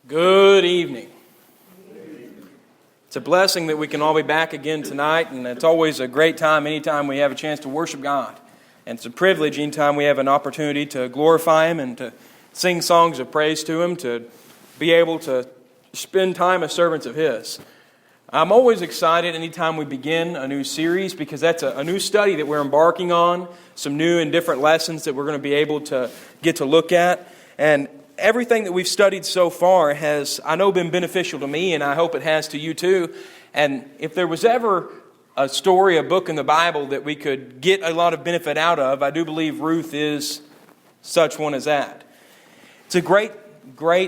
Good evening. It's a blessing that we can all be back again tonight, and it's always a great time anytime we have a chance to worship God. And it's a privilege anytime we have an opportunity to glorify Him and to sing songs of praise to Him, to be able to spend time as servants of His. I'm always excited anytime we begin a new series because that's a new study that we're embarking on, some new and different lessons that we're going to be able to get to look at. And everything that we've studied so far has, I know, been beneficial to me, and I hope it has to you too. And if there was ever a story, a book in the Bible that we could get a lot of benefit out of, I do believe Ruth is such one as that. It's a great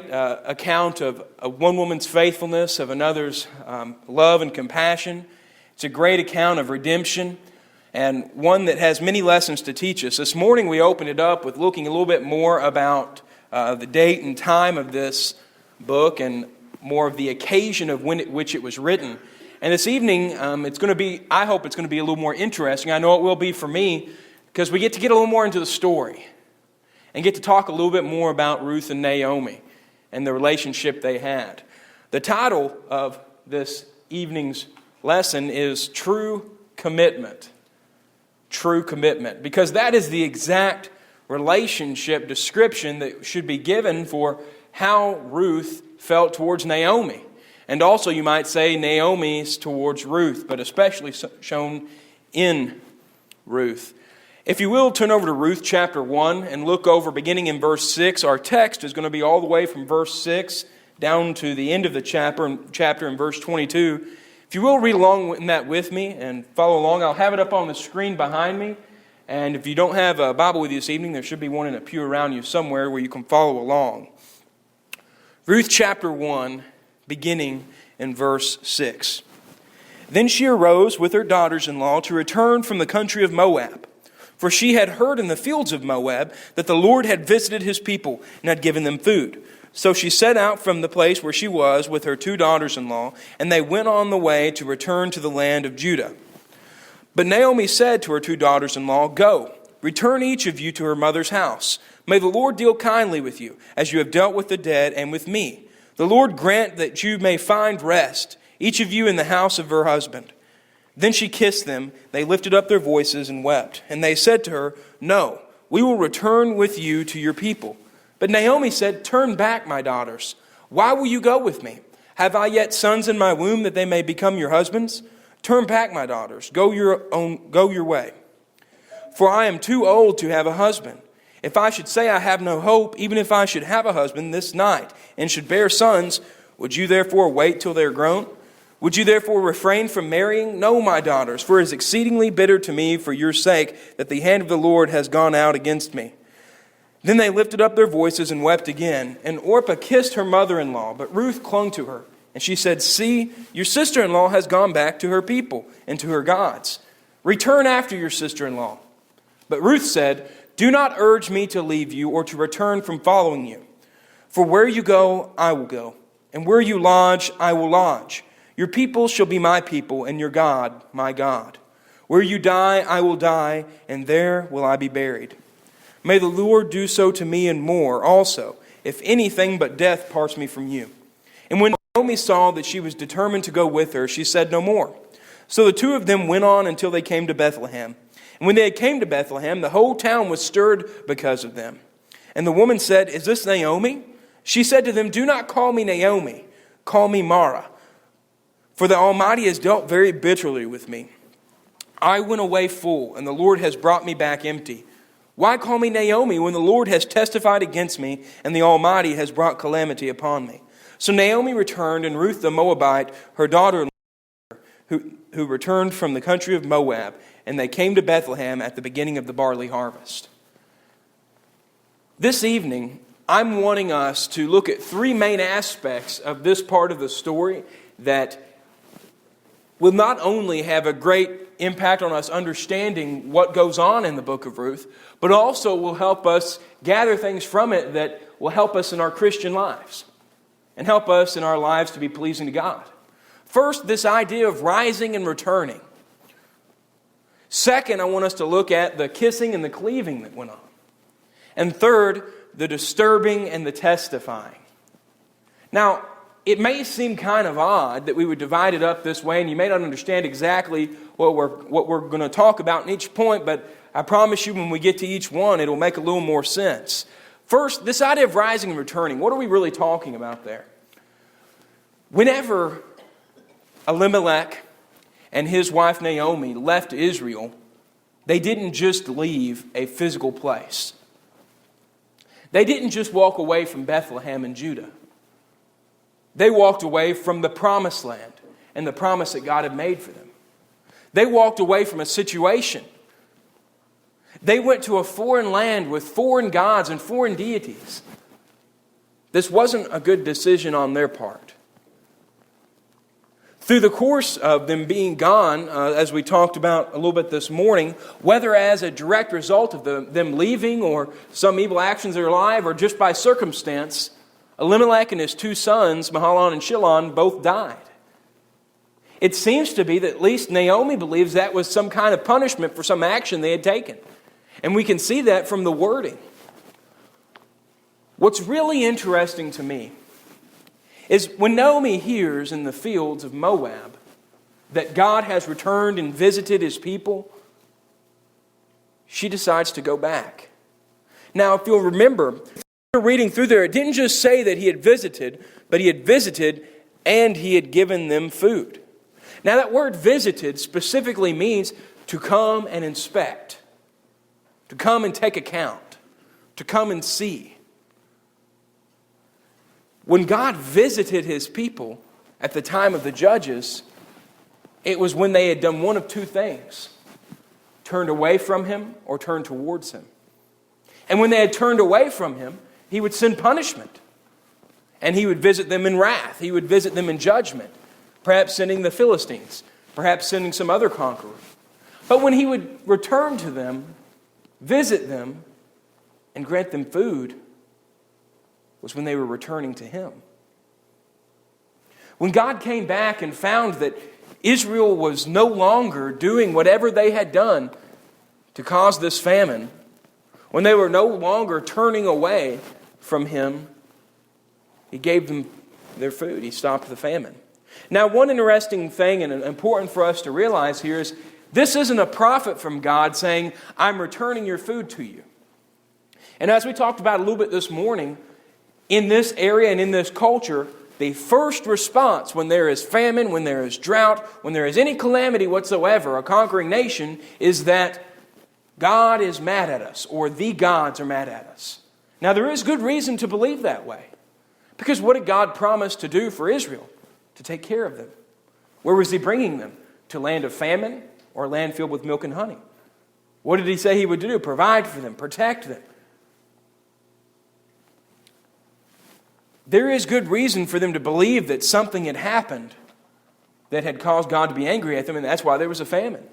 account of one woman's faithfulness, of another's love and compassion. It's a great account of redemption, and one that has many lessons to teach us. This morning we opened it up with looking a little bit more about the date and time of this book and more of the occasion of which it was written. And this evening, I hope it's going to be a little more interesting. I know it will be for me, because we get a little more into the story and get to talk a little bit more about Ruth and Naomi and the relationship they had. The title of this evening's lesson is True Commitment. True Commitment, because that is the exact relationship description that should be given for how Ruth felt towards Naomi. And also, you might say, Naomi's towards Ruth, but especially shown in Ruth. If you will, turn over to Ruth chapter 1 and look over beginning in verse 6. Our text is going to be all the way from verse 6 down to the end of the chapter in verse 22. If you will, read along in that with me and follow along. I'll have it up on the screen behind me. And if you don't have a Bible with you this evening, there should be one in a pew around you somewhere where you can follow along. Ruth chapter 1, beginning in verse 6. Then she arose with her daughters-in-law to return from the country of Moab. For she had heard in the fields of Moab that the Lord had visited His people and had given them food. So she set out from the place where she was with her two daughters-in-law, and they went on the way to return to the land of Judah. But Naomi said to her two daughters-in-law, "Go, return each of you to her mother's house. May the Lord deal kindly with you, as you have dealt with the dead and with me. The Lord grant that you may find rest, each of you in the house of her husband." Then she kissed them. They lifted up their voices and wept. And they said to her, "No, we will return with you to your people." But Naomi said, "Turn back, my daughters. Why will you go with me? Have I yet sons in my womb that they may become your husbands? Turn back, my daughters. Go your way. For I am too old to have a husband. If I should say I have no hope, even if I should have a husband this night, and should bear sons, would you therefore wait till they are grown? Would you therefore refrain from marrying? No, my daughters, for it is exceedingly bitter to me for your sake that the hand of the Lord has gone out against me." Then they lifted up their voices and wept again. And Orpah kissed her mother-in-law, but Ruth clung to her. And she said, "See, your sister-in-law has gone back to her people and to her gods. Return after your sister-in-law." But Ruth said, "Do not urge me to leave you or to return from following you. For where you go, I will go, and where you lodge, I will lodge. Your people shall be my people, and your God, my God. Where you die, I will die, and there will I be buried. May the Lord do so to me and more also, if anything but death parts me from you." And when Naomi saw that she was determined to go with her, she said no more. So the two of them went on until they came to Bethlehem. And when they came to Bethlehem, the whole town was stirred because of them. And the woman said, "Is this Naomi?" She said to them, "Do not call me Naomi, call me Mara. For the Almighty has dealt very bitterly with me. I went away full, and the Lord has brought me back empty. Why call me Naomi when the Lord has testified against me, and the Almighty has brought calamity upon me?" So Naomi returned, and Ruth the Moabite, her daughter-in-law, who returned from the country of Moab, and they came to Bethlehem at the beginning of the barley harvest. This evening, I'm wanting us to look at three main aspects of this part of the story that will not only have a great impact on us understanding what goes on in the book of Ruth, but also will help us gather things from it that will help us in our Christian lives and help us in our lives to be pleasing to God. First, this idea of rising and returning. Second, I want us to look at the kissing and the cleaving that went on. And third, the disturbing and the testifying. Now, it may seem kind of odd that we would divide it up this way, and you may not understand exactly what we're going to talk about in each point, but I promise you when we get to each one, it'll make a little more sense. First, this idea of rising and returning, what are we really talking about there? Whenever Elimelech and his wife Naomi left Israel, they didn't just leave a physical place. They didn't just walk away from Bethlehem in Judah. They walked away from the promised land and the promise that God had made for them. They walked away from a situation. They went to a foreign land with foreign gods and foreign deities. This wasn't a good decision on their part. Through the course of them being gone, as we talked about a little bit this morning, whether as a direct result of them leaving or some evil actions in their life or just by circumstance, Elimelech and his two sons, Mahlon and Chilion, both died. It seems to be that at least Naomi believes that was some kind of punishment for some action they had taken. And we can see that from the wording. What's really interesting to me is when Naomi hears in the fields of Moab that God has returned and visited his people, she decides to go back. Now, if you'll remember, reading through there, it didn't just say that he had visited, but he had visited and he had given them food. Now, that word visited specifically means to come and inspect, to come and take account, to come and see. When God visited his people at the time of the judges, it was when they had done one of two things: turned away from him or turned towards him. And when they had turned away from him, he would send punishment. And he would visit them in wrath. He would visit them in judgment. Perhaps sending the Philistines. Perhaps sending some other conqueror. But when he would return to them, visit them, and grant them food, was when they were returning to him. When God came back and found that Israel was no longer doing whatever they had done to cause this famine, when they were no longer turning away from him, he gave them their food. He stopped the famine. Now, one interesting thing and important for us to realize here is this isn't a prophet from God saying, I'm returning your food to you. And as we talked about a little bit this morning, in this area and in this culture, the first response when there is famine, when there is drought, when there is any calamity whatsoever, a conquering nation, is that God is mad at us, or the gods are mad at us. Now, there is good reason to believe that way. Because what did God promise to do for Israel? To take care of them. Where was he bringing them? To land of famine or land filled with milk and honey? What did he say he would do? Provide for them, protect them. There is good reason for them to believe that something had happened that had caused God to be angry at them, and that's why there was a famine.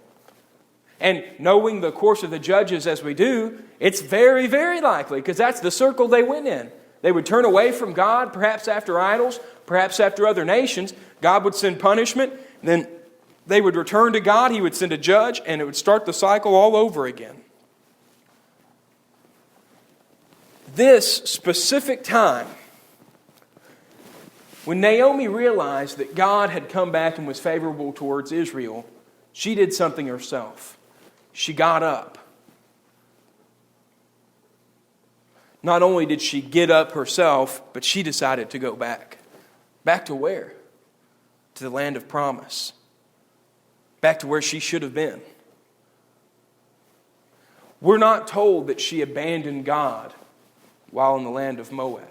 And knowing the course of the judges as we do, it's very, very likely, because that's the circle they went in. They would turn away from God, perhaps after idols, perhaps after other nations. God would send punishment, and then they would return to God. He would send a judge, and it would start the cycle all over again. This specific time, when Naomi realized that God had come back and was favorable towards Israel, she did something herself. She got up. Not only did she get up herself, but she decided to go back. Back to where? To the land of promise. Back to where she should have been. We're not told that she abandoned God while in the land of Moab.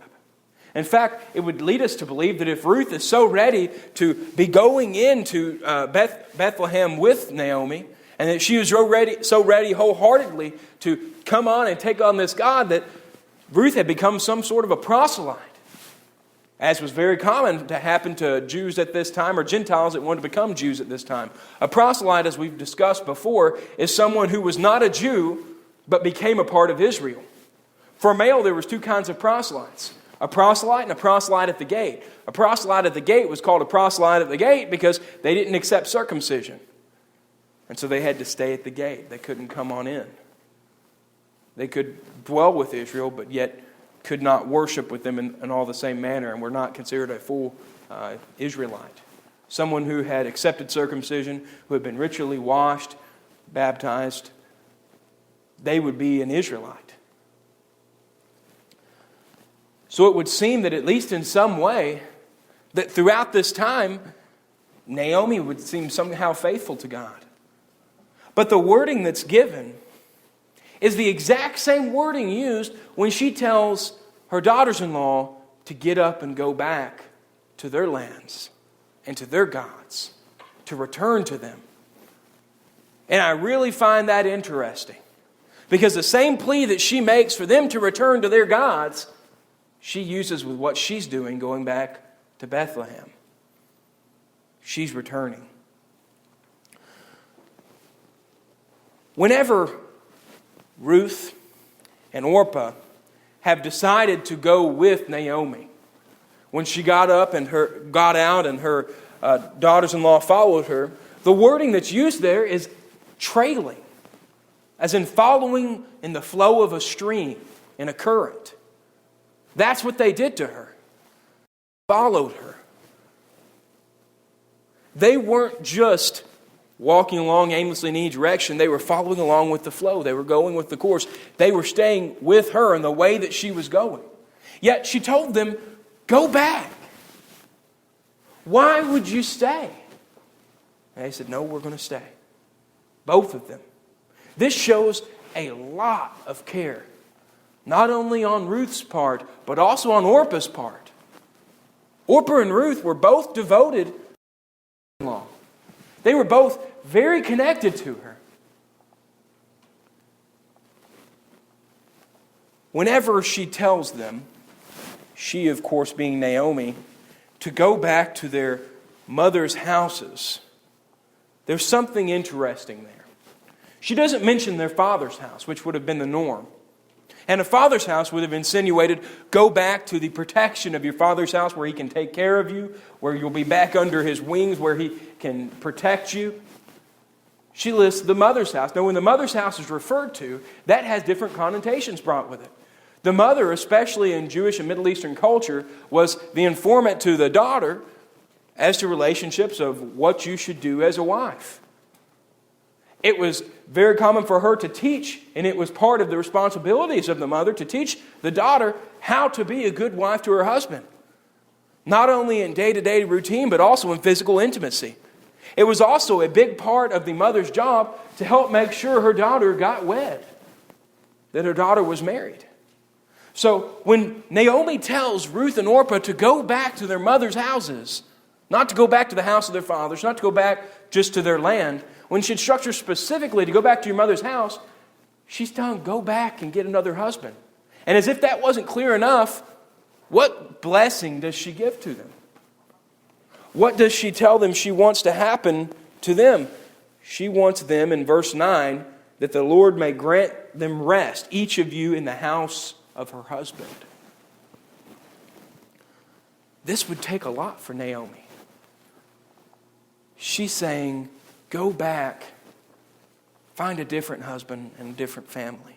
In fact, it would lead us to believe that if Ruth is so ready to be going into Bethlehem with Naomi, and that she was so ready wholeheartedly to come on and take on this God, that Ruth had become some sort of a proselyte, as was very common to happen to Jews at this time, or Gentiles that wanted to become Jews at this time. A proselyte, as we've discussed before, is someone who was not a Jew, but became a part of Israel. For a male, there was two kinds of proselytes. A proselyte and a proselyte at the gate. A proselyte at the gate was called a proselyte at the gate because they didn't accept circumcision. And so they had to stay at the gate. They couldn't come on in. They could dwell with Israel, but yet could not worship with them in all the same manner and were not considered a full Israelite. Someone who had accepted circumcision, who had been ritually washed, baptized, they would be an Israelite. So it would seem that at least in some way, that throughout this time, Naomi would seem somehow faithful to God. But the wording that's given is the exact same wording used when she tells her daughters-in-law to get up and go back to their lands and to their gods, to return to them. And I really find that interesting, because the same plea that she makes for them to return to their gods, she uses with what she's doing going back to Bethlehem. She's returning. Whenever Ruth and Orpah have decided to go with Naomi, when she got out and her daughters-in-law followed her, the wording that's used there is trailing, as in following in the flow of a stream, in a current. That's what they did to her. Followed her. They weren't just walking along aimlessly in any direction. They were following along with the flow. They were going with the course. They were staying with her in the way that she was going. Yet she told them, go back. Why would you stay? And they said, no, we're going to stay. Both of them. This shows a lot of care. Not only on Ruth's part, but also on Orpah's part. Orpah and Ruth were both devoted to her in-law. They were both very connected to her. Whenever she tells them, she of course being Naomi, to go back to their mother's houses, there's something interesting there. She doesn't mention their father's house, which would have been the norm. And a father's house would have insinuated, go back to the protection of your father's house where he can take care of you, where you'll be back under his wings, where he can protect you. She lists the mother's house. Now, when the mother's house is referred to, that has different connotations brought with it. The mother, especially in Jewish and Middle Eastern culture, was the informant to the daughter as to relationships of what you should do as a wife. It was very common for her to teach, and it was part of the responsibilities of the mother to teach the daughter how to be a good wife to her husband. Not only in day-to-day routine, but also in physical intimacy. It was also a big part of the mother's job to help make sure her daughter got wed, that her daughter was married. So when Naomi tells Ruth and Orpah to go back to their mother's houses, not to go back to the house of their fathers, not to go back just to their land, when she instructs her specifically to go back to your mother's house, she's telling them, go back and get another husband. And as if that wasn't clear enough, what blessing does she give to them? What does she tell them she wants to happen to them? She wants them, in verse 9, that the Lord may grant them rest, each of you in the house of her husband. This would take a lot for Naomi. She's saying, go back, find a different husband and a different family.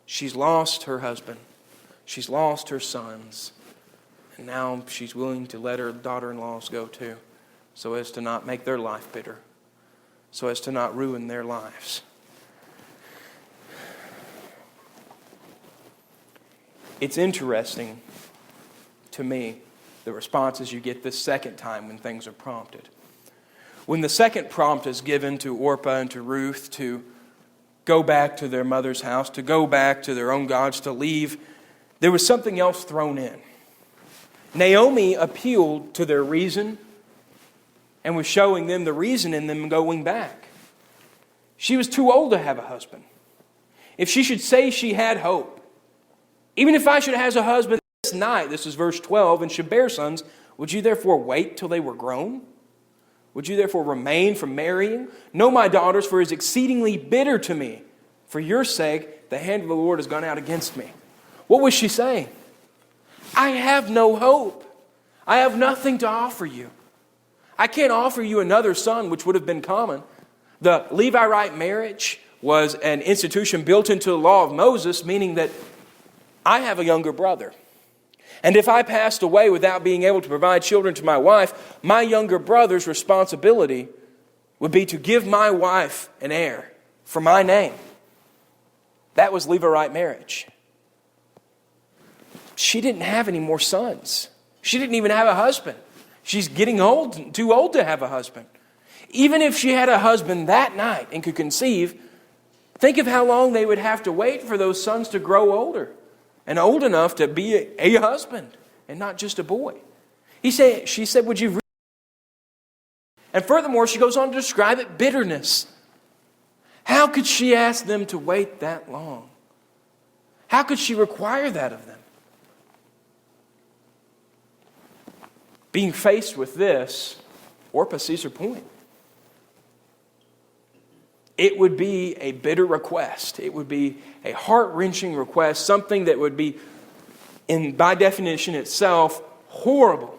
She's lost her husband. She's lost her sons. And now she's willing to let her daughter-in-laws go too, so as to not make their life bitter, so as to not ruin their lives. It's interesting to me, the responses you get this second time when things are prompted. When the second prompt is given to Orpah and to Ruth to go back to their mother's house, to go back to their own gods, to leave, there was something else thrown in. Naomi appealed to their reason and was showing them the reason in them going back. She was too old to have a husband. If she should say she had hope, even if I should have a husband this night, this is verse 12, and should bear sons, would you therefore wait till they were grown? Would you therefore remain from marrying? No, my daughters, for it is exceedingly bitter to me. For your sake, the hand of the Lord has gone out against me. What was she saying? I have no hope. I have nothing to offer you. I can't offer you another son, which would have been common. The Levite marriage was an institution built into the law of Moses, meaning that I have a younger brother. And if I passed away without being able to provide children to my wife, my younger brother's responsibility would be to give my wife an heir for my name. That was Levirate marriage. She didn't have any more sons. She didn't even have a husband. She's getting old, too old to have a husband. Even if she had a husband that night and could conceive, think of how long they would have to wait for those sons to grow older and old enough to be a husband and not just a boy. She said, would you read? And furthermore, she goes on to describe it, bitterness. How could she ask them to wait that long? How could she require that of them? Being faced with this, Orpah sees her point. It would be a bitter request. It would be a heart-wrenching request, something that would be, by definition itself, horrible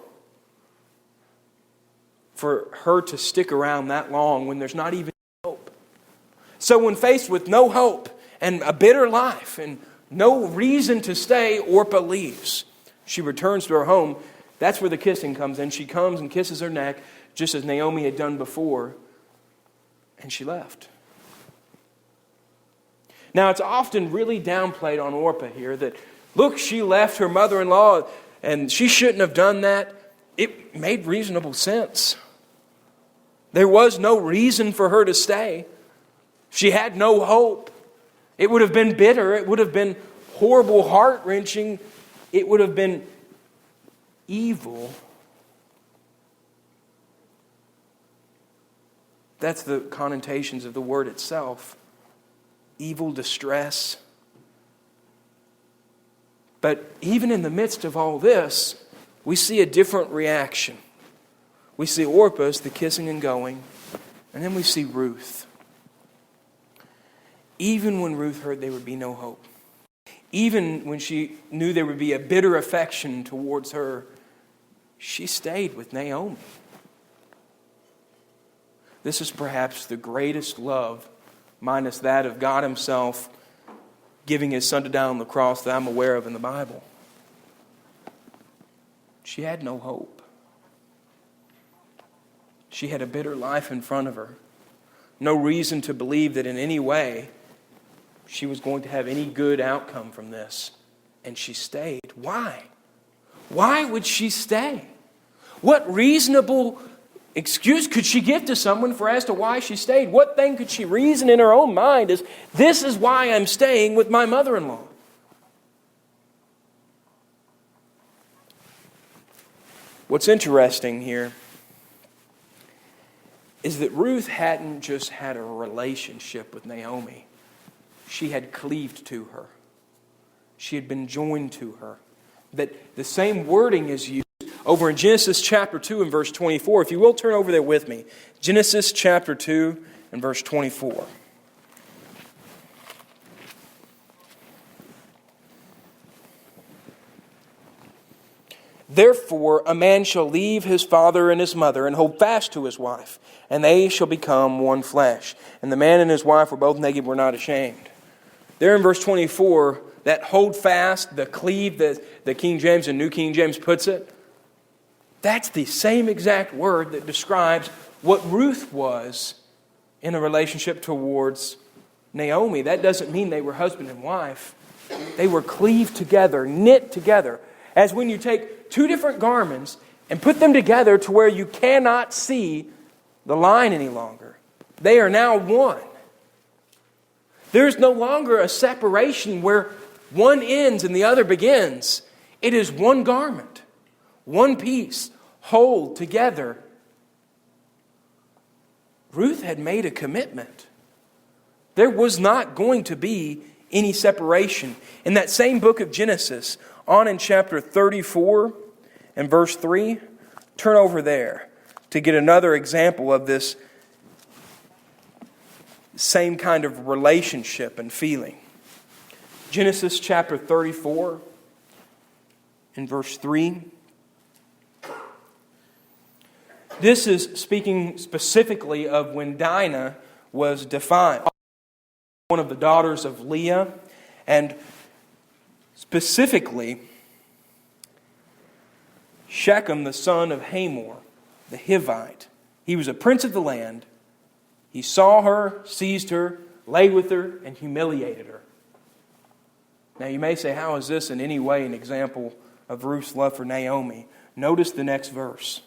for her to stick around that long when there's not even hope. So when faced with no hope and a bitter life and no reason to stay, Orpah leaves. She returns to her home. That's where the kissing comes in. She comes and kisses her neck, just as Naomi had done before, and she left. Now, it's often really downplayed on Orpah here that, look, she left her mother-in-law and she shouldn't have done that. It made reasonable sense. There was no reason for her to stay. She had no hope. It would have been bitter. It would have been horrible, heart-wrenching. It would have been evil. That's the connotations of the word itself. Evil, distress. But even in the midst of all this, we see a different reaction. We see Orpah's, the kissing and going, and then we see Ruth. Even when Ruth heard there would be no hope, even when she knew there would be a bitter affection towards her, she stayed with Naomi. This is perhaps the greatest love, minus that of God Himself giving His Son to die on the cross, that I'm aware of in the Bible. She had no hope. She had a bitter life in front of her. No reason to believe that in any way she was going to have any good outcome from this. And she stayed. Why? Why would she stay? What reasonable excuse could she give to someone for as to why she stayed? What thing could she reason in her own mind as, this is why I'm staying with my mother-in-law? What's interesting here is that Ruth hadn't just had a relationship with Naomi. She had cleaved to her. She had been joined to her. That the same wording is used over in Genesis chapter 2 and verse 24. If you will turn over there with me. Genesis chapter 2 and verse 24. Therefore, a man shall leave his father and his mother and hold fast to his wife, and they shall become one flesh. And the man and his wife were both naked, were not ashamed. There in verse 24, that hold fast, the cleave, the King James and New King James puts it, that's the same exact word that describes what Ruth was in a relationship towards Naomi. That doesn't mean they were husband and wife. They were cleaved together, knit together. As when you take two different garments and put them together to where you cannot see the line any longer. They are now one. There is no longer a separation where one ends and the other begins. It is one garment, one piece, whole together. Ruth had made a commitment. There was not going to be any separation. In that same book of Genesis, on in chapter 34 and verse 3, turn over there to get another example of this same kind of relationship and feeling. Genesis chapter 34 and verse 3. This is speaking specifically of when Dinah was defiled, one of the daughters of Leah. And Specifically, Shechem, the son of Hamor, the Hivite. He was a prince of the land. He saw her, seized her, lay with her, and humiliated her. Now you may say, how is this in any way an example of Ruth's love for Naomi? Notice the next verse.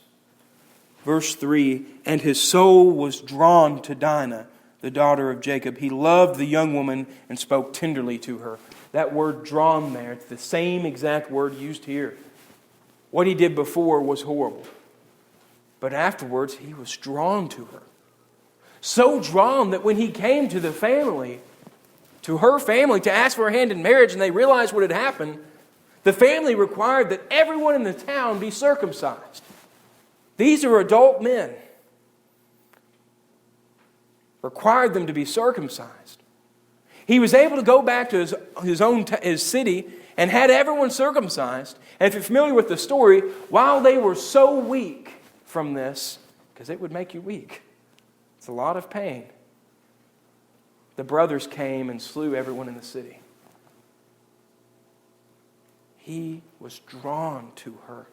Verse 3, and his soul was drawn to Dinah, the daughter of Jacob. He loved the young woman and spoke tenderly to her. That word drawn there, it's the same exact word used here. What he did before was horrible. But afterwards, he was drawn to her. So drawn that when he came to the family, to her family, to ask for her hand in marriage, and they realized what had happened, the family required that everyone in the town be circumcised. These are adult men. Required them to be circumcised. He was able to go back to his city and had everyone circumcised. And if you're familiar with the story, while they were so weak from this, because it would make you weak, it's a lot of pain, the brothers came and slew everyone in the city. He was drawn to her.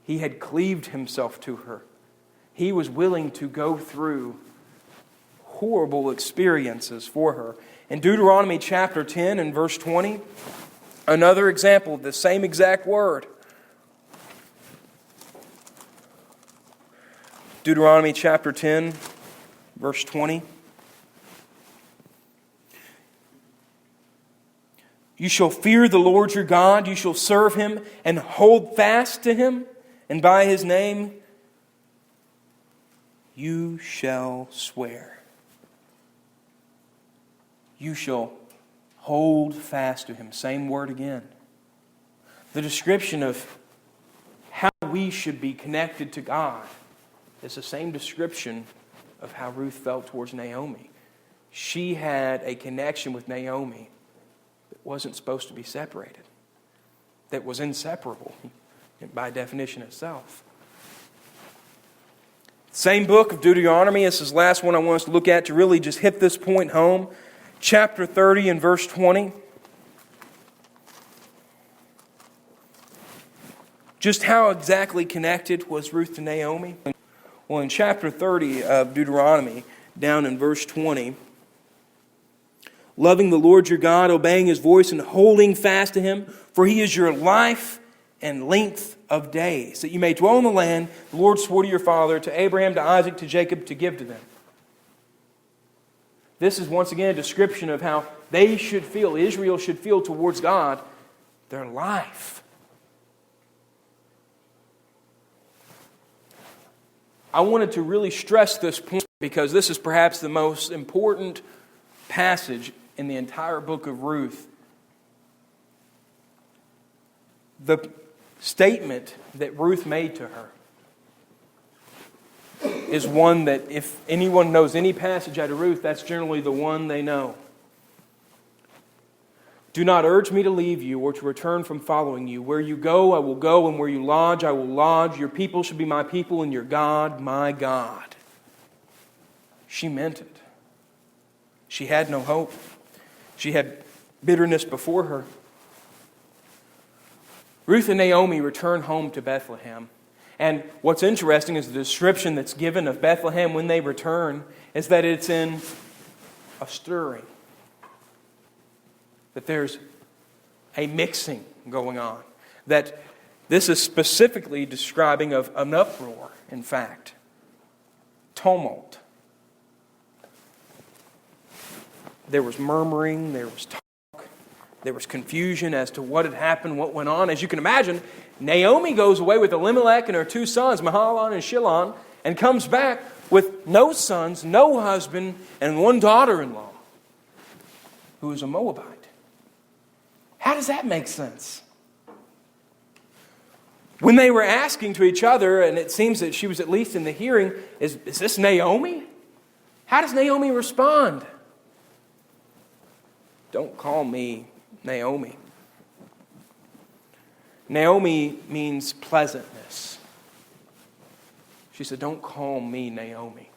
He had cleaved himself to her. He was willing to go through horrible experiences for her. In Deuteronomy chapter 10 and verse 20, another example of the same exact word. Deuteronomy chapter 10, verse 20. You shall fear the Lord your God, you shall serve Him and hold fast to Him, and by His name you shall swear. You shall hold fast to Him. Same word again. The description of how we should be connected to God is the same description of how Ruth felt towards Naomi. She had a connection with Naomi that wasn't supposed to be separated, that was inseparable by definition itself. Same book of Deuteronomy. This is the last one I want us to look at to really just hit this point home. Chapter 30 and verse 20. Just how exactly connected was Ruth to Naomi? Well, in chapter 30 of Deuteronomy, down in verse 20, loving the Lord your God, obeying His voice, and holding fast to Him, for He is your life and length of days, that you may dwell in the land the Lord swore to your father, to Abraham, to Isaac, to Jacob, to give to them. This is once again a description of how they should feel, Israel should feel towards God, their life. I wanted to really stress this point because this is perhaps the most important passage in the entire book of Ruth. The statement that Ruth made to her is one that if anyone knows any passage out of Ruth, that's generally the one they know. Do not urge me to leave you or to return from following you. Where you go, I will go, and where you lodge, I will lodge. Your people shall be my people, and your God, my God. She meant it. She had no hope. She had bitterness before her. Ruth and Naomi return home to Bethlehem. And what's interesting is the description that's given of Bethlehem when they return is that it's in a stirring. That there's a mixing going on. That this is specifically describing of an uproar, in fact. Tumult. There was murmuring, there was talk, there was confusion as to what had happened, what went on. As you can imagine, Naomi goes away with Elimelech and her two sons, Mahlon and Chilion, and comes back with no sons, no husband, and one daughter-in-law who is a Moabite. How does that make sense? When they were asking to each other, and it seems that she was at least in the hearing, is this Naomi? How does Naomi respond? Don't call me Naomi. Naomi means pleasantness. She said, don't call me Naomi.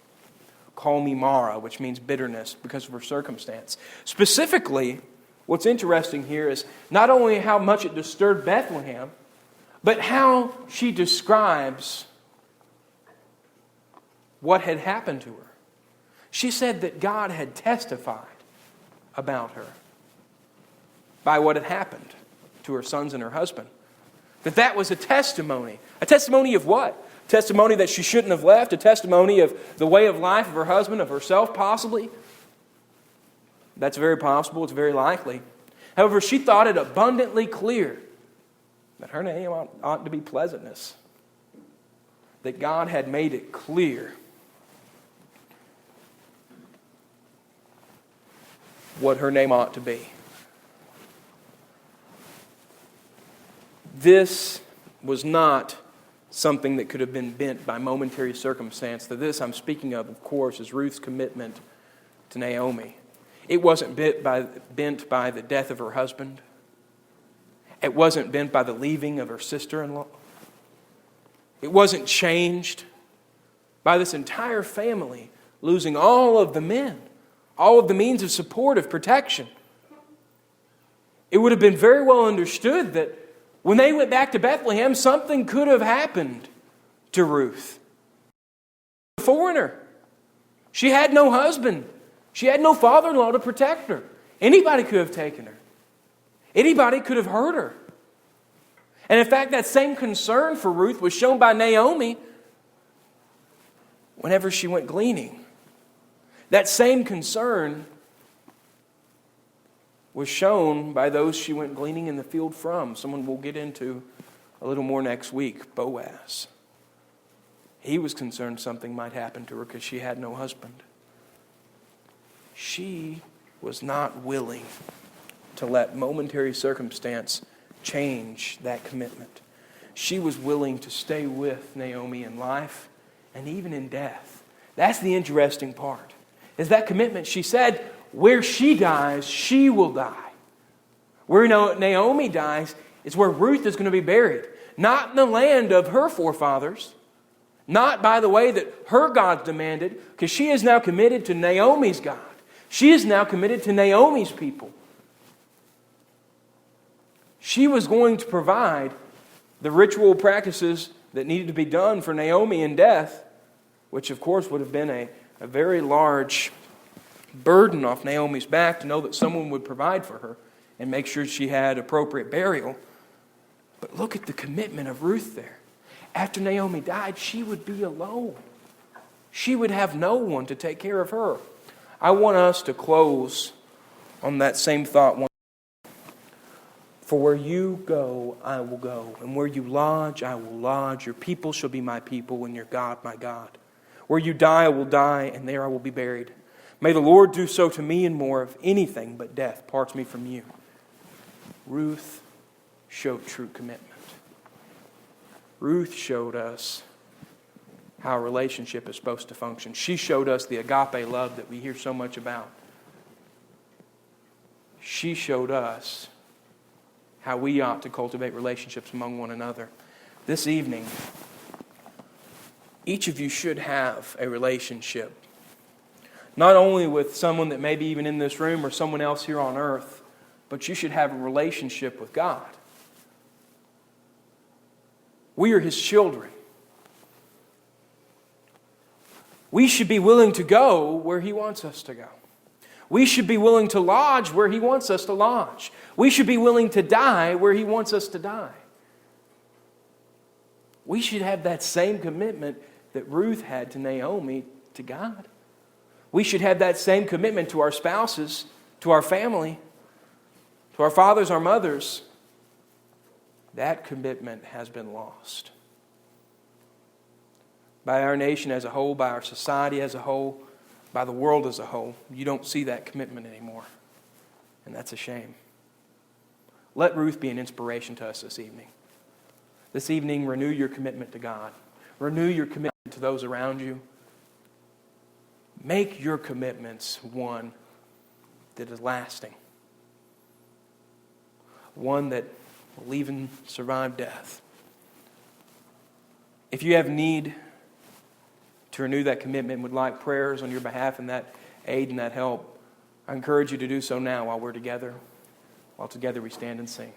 Call me Mara, which means bitterness because of her circumstance. Specifically, what's interesting here is not only how much it disturbed Bethlehem, but how she describes what had happened to her. She said that God had testified about her by what had happened to her sons and her husband. That was a testimony. A testimony of what? A testimony that she shouldn't have left. A testimony of the way of life of her husband, of herself possibly. That's very possible. It's very likely. However, she thought it abundantly clear that her name ought to be pleasantness. That God had made it clear what her name ought to be. This was not something that could have been bent by momentary circumstance. This I'm speaking of course, is Ruth's commitment to Naomi. It wasn't bent by the death of her husband. It wasn't bent by the leaving of her sister-in-law. It wasn't changed by this entire family losing all of the men, all of the means of support, of protection. It would have been very well understood that when they went back to Bethlehem, something could have happened to Ruth. A foreigner. She had no husband. She had no father-in-law to protect her. Anybody could have taken her. Anybody could have hurt her. And in fact, that same concern for Ruth was shown by Naomi whenever she went gleaning. That same concern was shown by those she went gleaning in the field from. Someone we'll get into a little more next week, Boaz. He was concerned something might happen to her because she had no husband. She was not willing to let momentary circumstance change that commitment. She was willing to stay with Naomi in life and even in death. That's the interesting part. Is that commitment. She said, where she dies, she will die. Where Naomi dies is where Ruth is going to be buried. Not in the land of her forefathers. Not by the way that her God demanded, because she is now committed to Naomi's God. She is now committed to Naomi's people. She was going to provide the ritual practices that needed to be done for Naomi in death, which of course would have been a very large burden off Naomi's back to know that someone would provide for her and make sure she had appropriate burial. But look at the commitment of Ruth there. After Naomi died, she would be alone. She would have no one to take care of her. I want us to close on that same thought. For where you go, I will go. And where you lodge, I will lodge. Your people shall be my people, and your God, my God. Where you die, I will die, and there I will be buried. May the Lord do so to me and more, if anything but death parts me from you. Ruth showed true commitment. Ruth showed us how a relationship is supposed to function. She showed us the agape love that we hear so much about. She showed us how we ought to cultivate relationships among one another. This evening, each of you should have a relationship. Not only with someone that may be even in this room or someone else here on earth, but you should have a relationship with God. We are His children. We should be willing to go where He wants us to go. We should be willing to lodge where He wants us to lodge. We should be willing to die where He wants us to die. We should have that same commitment that Ruth had to Naomi to God. We should have that same commitment to our spouses, to our family, to our fathers, our mothers. That commitment has been lost. By our nation as a whole, by our society as a whole, by the world as a whole, you don't see that commitment anymore. And that's a shame. Let Ruth be an inspiration to us this evening. This evening, renew your commitment to God. Renew your commitment to those around you. Make your commitments one that is lasting. One that will even survive death. If you have need to renew that commitment, would like prayers on your behalf and that aid and that help, I encourage you to do so now while we're together. while together we stand and sing.